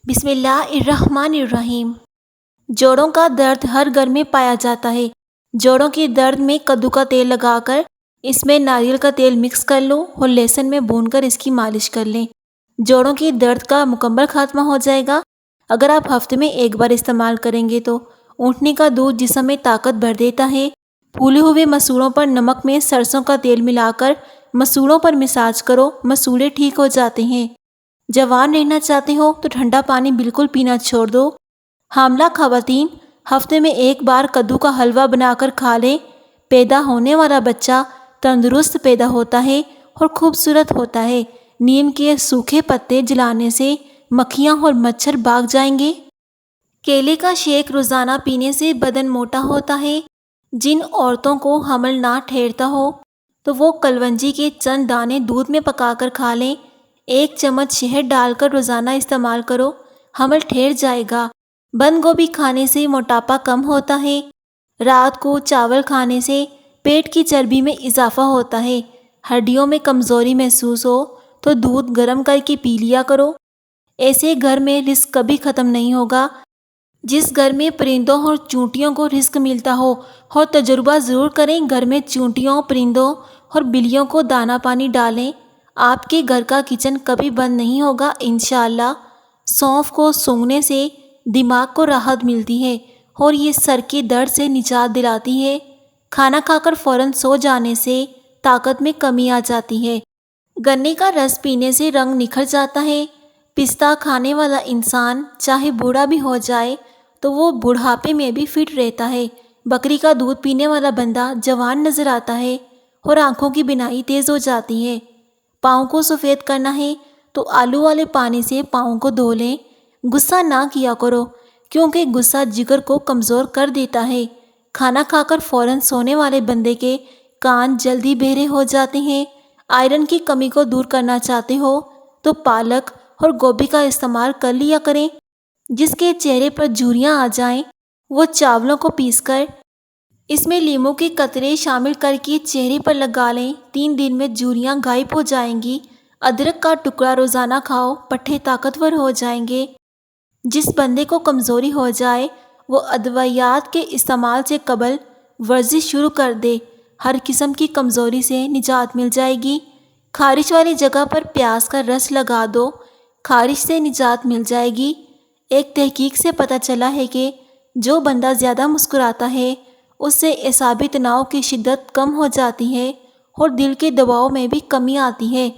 بسم اللہ الرحمن الرحیم۔ جوڑوں کا درد ہر گھر میں پایا جاتا ہے۔ جوڑوں کے درد میں کدو کا تیل لگا کر اس میں ناریل کا تیل مکس کر لو اور لہسن میں بھون کر اس کی مالش کر لیں۔ جوڑوں کے درد کا مکمل خاتمہ ہو جائے گا۔ اگر آپ ہفتے میں ایک بار استعمال کریں گے تو اونٹنی کا دودھ جسم میں طاقت بھر دیتا ہے۔ پھولے ہوئے مسوڑوں پر نمک میں سرسوں کا تیل ملا کر مسوڑوں پر مساج کرو، مسوڑے ٹھیک ہو جاتے ہیں۔ جوان رہنا چاہتے ہو تو ٹھنڈا پانی بالکل پینا چھوڑ دو۔ حاملہ خواتین ہفتے میں ایک بار کدو کا حلوہ بنا کر کھا لیں۔ پیدا ہونے والا بچہ تندرست پیدا ہوتا ہے اور خوبصورت ہوتا ہے۔ نیم کے سوکھے پتے جلانے سے مکھیاں اور مچھر بھاگ جائیں گے۔ کیلے کا شیک روزانہ پینے سے بدن موٹا ہوتا ہے۔ جن عورتوں کو حمل نہ ٹھہرتا ہو تو وہ کلونجی کے چند دانے دودھ میں پکا کر کھا لیں۔ 1 چمچ شہد ڈال کر روزانہ استعمال کرو، حمل ٹھہر جائے گا۔ بند گوبھی کھانے سے موٹاپا کم ہوتا ہے۔ رات کو چاول کھانے سے پیٹ کی چربی میں اضافہ ہوتا ہے۔ ہڈیوں میں کمزوری محسوس ہو تو دودھ گرم کر کے پی لیا کرو۔ ایسے گھر میں رزق کبھی ختم نہیں ہوگا۔ جس گھر میں پرندوں اور چونٹیوں کو رزق ملتا ہو اور تجربہ ضرور کریں، گھر میں چونٹیوں، پرندوں اور بلیوں کو دانہ پانی ڈالیں۔ آپ کے گھر کا کچن کبھی بند نہیں ہوگا انشاءاللہ۔ سونف کو سونگھنے سے دماغ کو راحت ملتی ہے اور یہ سر کے درد سے نجات دلاتی ہے۔ کھانا کھا کر فوراً سو جانے سے طاقت میں کمی آ جاتی ہے۔ گنے کا رس پینے سے رنگ نکھر جاتا ہے۔ پستہ کھانے والا انسان چاہے بوڑھا بھی ہو جائے تو وہ بڑھاپے میں بھی فٹ رہتا ہے۔ بکری کا دودھ پینے والا بندہ جوان نظر آتا ہے اور آنکھوں کی بینائی تیز ہو جاتی ہے۔ پاؤں کو سفید کرنا ہے تو آلو والے پانی سے پاؤں کو دھو لیں۔ غصہ نہ کیا کرو کیونکہ غصہ جگر کو کمزور کر دیتا ہے۔ کھانا کھا کر فوراً سونے والے بندے کے کان جلدی بہرے ہو جاتے ہیں۔ آئرن کی کمی کو دور کرنا چاہتے ہو تو پالک اور گوبھی کا استعمال کر لیا کریں۔ جس کے چہرے پر جھریاں آ جائیں وہ چاولوں کو پیس کر اس میں لیموں کے قطرے شامل کر کے چہرے پر لگا لیں۔ 3 دن میں جھریاں غائب ہو جائیں گی۔ ادرک کا ٹکڑا روزانہ کھاؤ، پٹھے طاقتور ہو جائیں گے۔ جس بندے کو کمزوری ہو جائے وہ ادویات کے استعمال سے قبل ورزش شروع کر دے، ہر قسم کی کمزوری سے نجات مل جائے گی۔ خارش والی جگہ پر پیاز کا رس لگا دو، خارش سے نجات مل جائے گی۔ ایک تحقیق سے پتہ چلا ہے کہ جو بندہ زیادہ مسکراتا ہے اس سے اعصابی تناؤ کی شدت کم ہو جاتی ہے اور دل کے دباؤ میں بھی کمی آتی ہے۔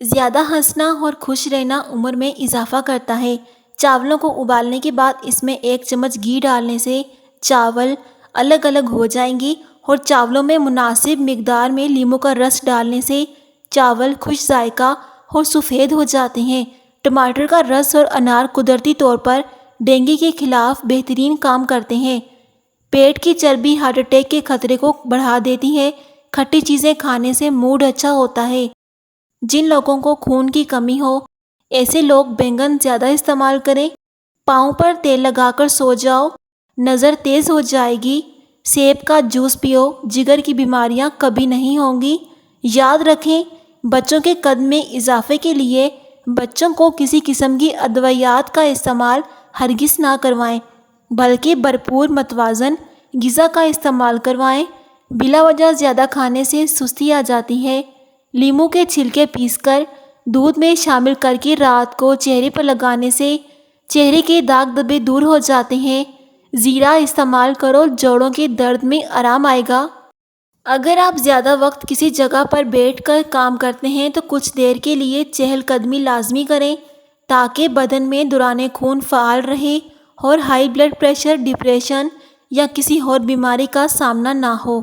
زیادہ ہنسنا اور خوش رہنا عمر میں اضافہ کرتا ہے۔ چاولوں کو ابالنے کے بعد اس میں 1 چمچ گھی ڈالنے سے چاول الگ الگ ہو جائیں گی اور چاولوں میں مناسب مقدار میں لیموں کا رس ڈالنے سے چاول خوش ذائقہ اور سفید ہو جاتے ہیں۔ ٹماٹر کا رس اور انار قدرتی طور پر ڈینگی کے خلاف بہترین کام کرتے ہیں۔ پیٹ کی چربی ہارٹ اٹیک کے خطرے کو بڑھا دیتی ہے۔ کھٹی چیزیں کھانے سے موڈ اچھا ہوتا ہے۔ جن لوگوں کو خون کی کمی ہو ایسے لوگ بینگن زیادہ استعمال کریں۔ پاؤں پر تیل لگا کر سو جاؤ، نظر تیز ہو جائے گی۔ سیب کا جوس پیو، جگر کی بیماریاں کبھی نہیں ہوں گی۔ یاد رکھیں، بچوں کے قد میں اضافے کے لیے بچوں کو کسی قسم کی ادویات کا استعمال ہرگز نہ کروائیں، بلکہ بھرپور متوازن غذا کا استعمال کروائیں۔ بلا وجہ زیادہ کھانے سے سستی آ جاتی ہے۔ لیموں کے چھلکے پیس کر دودھ میں شامل کر کے رات کو چہرے پر لگانے سے چہرے کے داغ دھبے دور ہو جاتے ہیں۔ زیرہ استعمال کرو، جوڑوں کے درد میں آرام آئے گا۔ اگر آپ زیادہ وقت کسی جگہ پر بیٹھ کر کام کرتے ہیں تو کچھ دیر کے لیے چہل قدمی لازمی کریں تاکہ بدن میں دوران خون فعال رہے اور ہائی بلڈ پریشر، ڈپریشن یا کسی اور بیماری کا سامنا نہ ہو۔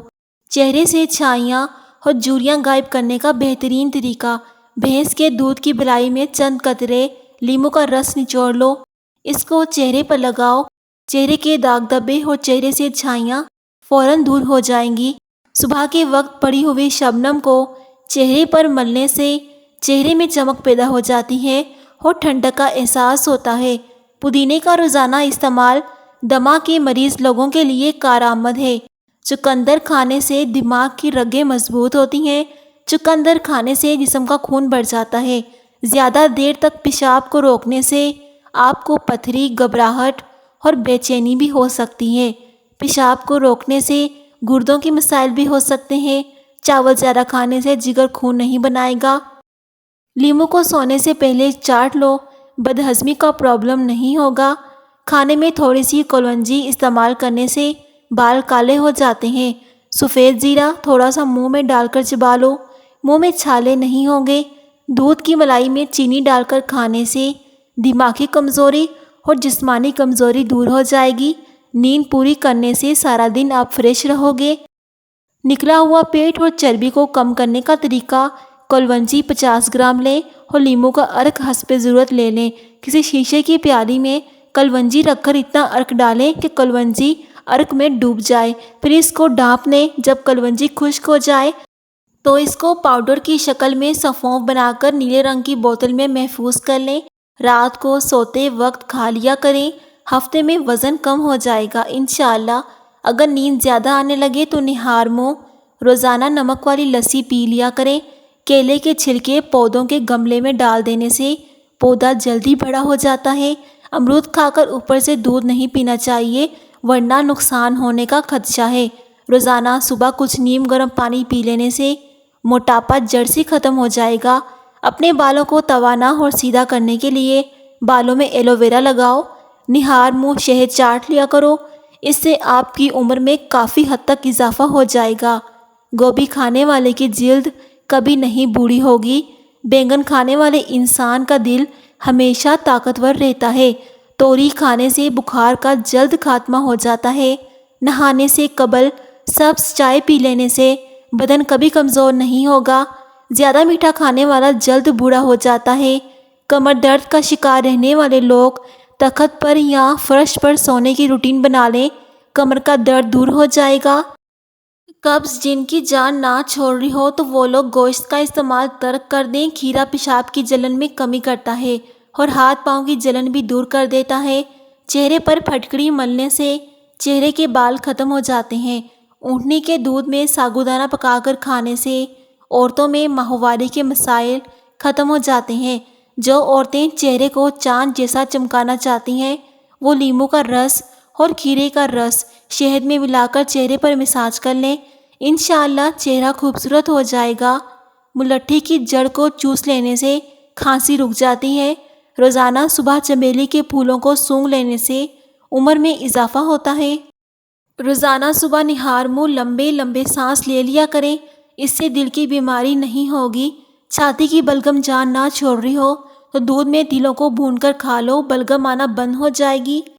چہرے سے چھائیاں اور جھریاں غائب کرنے کا بہترین طریقہ: بھینس کے دودھ کی بلائی میں چند قطرے لیموں کا رس نچوڑ لو، اس کو چہرے پر لگاؤ۔ چہرے کے داغ دھبے اور چہرے سے چھائیاں فوراً دور ہو جائیں گی۔ صبح کے وقت پڑی ہوئی شبنم کو چہرے پر ملنے سے چہرے میں چمک پیدا ہو جاتی ہے اور ٹھنڈک کا احساس ہوتا ہے۔ پودینے کا روزانہ استعمال دمہ کے مریض لوگوں کے لیے کارآمد ہے۔ چقندر کھانے سے دماغ کی رگیں مضبوط ہوتی ہیں۔ چقندر کھانے سے جسم کا خون بڑھ جاتا ہے۔ زیادہ دیر تک پیشاب کو روکنے سے آپ کو پتھری، گھبراہٹ اور بے چینی بھی ہو سکتی ہے۔ پیشاب کو روکنے سے گردوں کے مسائل بھی ہو سکتے ہیں۔ چاول زیادہ کھانے سے جگر خون نہیں بنائے گا۔ لیمو کو سونے سے پہلے چاٹ لو، بدہضمی کا پرابلم نہیں ہوگا۔ کھانے میں تھوڑی سی کلونجی استعمال کرنے سے بال کالے ہو جاتے ہیں۔ سفید زیرہ تھوڑا سا منہ میں ڈال کر چبا لو، منہ میں چھالے نہیں ہوں گے۔ دودھ کی ملائی میں چینی ڈال کر کھانے سے دماغی کمزوری اور جسمانی کمزوری دور ہو جائے گی۔ نیند پوری کرنے سے سارا دن آپ فریش رہو گے۔ نکلا ہوا پیٹ اور چربی کو کم کرنے کا طریقہ: کلونجی 50 گرام لیں اور لیمو کا عرق حسب ضرورت لے لیں۔ کسی شیشے کی پیالی میں کلونجی رکھ کر اتنا عرق ڈالیں کہ کلونجی عرق میں ڈوب جائے، پھر اس کو ڈھانپ لیں۔ جب کلونجی خشک ہو جائے تو اس کو پاؤڈر کی شکل میں سفونف بنا کر نیلے رنگ کی بوتل میں محفوظ کر لیں۔ رات کو سوتے وقت کھا لیا کریں، ہفتے میں وزن کم ہو جائے گا انشاءاللہ۔ اگر نیند زیادہ آنے لگے تو نہار منہ روزانہ نمک والی لسی پی لیا کریں۔ کیلے کے چھلکے پودوں کے گملے میں ڈال دینے سے پودا جلدی بڑا ہو جاتا ہے۔ امرود کھا کر اوپر سے دودھ نہیں پینا چاہیے ورنہ نقصان ہونے کا خدشہ ہے۔ روزانہ صبح کچھ نیم گرم پانی پی لینے سے موٹاپا جڑ سے ختم ہو جائے گا۔ اپنے بالوں کو توانا اور سیدھا کرنے کے لیے بالوں میں ایلو ویرا لگاؤ۔ نہار منہ شہد چاٹ لیا کرو، اس سے آپ کی عمر میں کافی حد تک اضافہ ہو جائے گا۔ گوبھی کھانے والے کی جلد کبھی نہیں بوڑھی ہوگی۔ بینگن کھانے والے انسان کا دل ہمیشہ طاقتور رہتا ہے۔ توری کھانے سے بخار کا جلد خاتمہ ہو جاتا ہے۔ نہانے سے قبل سبز چائے پی لینے سے بدن کبھی کمزور نہیں ہوگا۔ زیادہ میٹھا کھانے والا جلد بوڑھا ہو جاتا ہے۔ کمر درد کا شکار رہنے والے لوگ تخت پر یا فرش پر سونے کی روٹین بنا لیں، کمر کا درد دور ہو جائے گا۔ قبض جن کی جان نہ چھوڑ رہی ہو تو وہ لوگ گوشت کا استعمال ترک کر دیں۔ کھیرا پیشاب کی جلن میں کمی کرتا ہے اور ہاتھ پاؤں کی جلن بھی دور کر دیتا ہے۔ چہرے پر پھٹکڑی ملنے سے چہرے کے بال ختم ہو جاتے ہیں۔ اونٹنی کے دودھ میں ساگودانہ پکا کر کھانے سے عورتوں میں ماہواری کے مسائل ختم ہو جاتے ہیں۔ جو عورتیں چہرے کو چاند جیسا چمکانا چاہتی ہیں وہ لیمو کا رس اور کھیرے کا رس شہد میں ملا کر چہرے پر مساج کر لیں، انشاءاللہ چہرہ خوبصورت ہو جائے گا۔ ملٹھی کی جڑ کو چوس لینے سے کھانسی رک جاتی ہے۔ روزانہ صبح چمیلی کے پھولوں کو سونگھ لینے سے عمر میں اضافہ ہوتا ہے۔ روزانہ صبح نہار منہ لمبے لمبے سانس لے لیا کریں، اس سے دل کی بیماری نہیں ہوگی۔ چھاتی کی بلغم جان نہ چھوڑ رہی ہو تو دودھ میں تلوں کو بھون کر کھا لو، بلغم آنا بند ہو جائے گی۔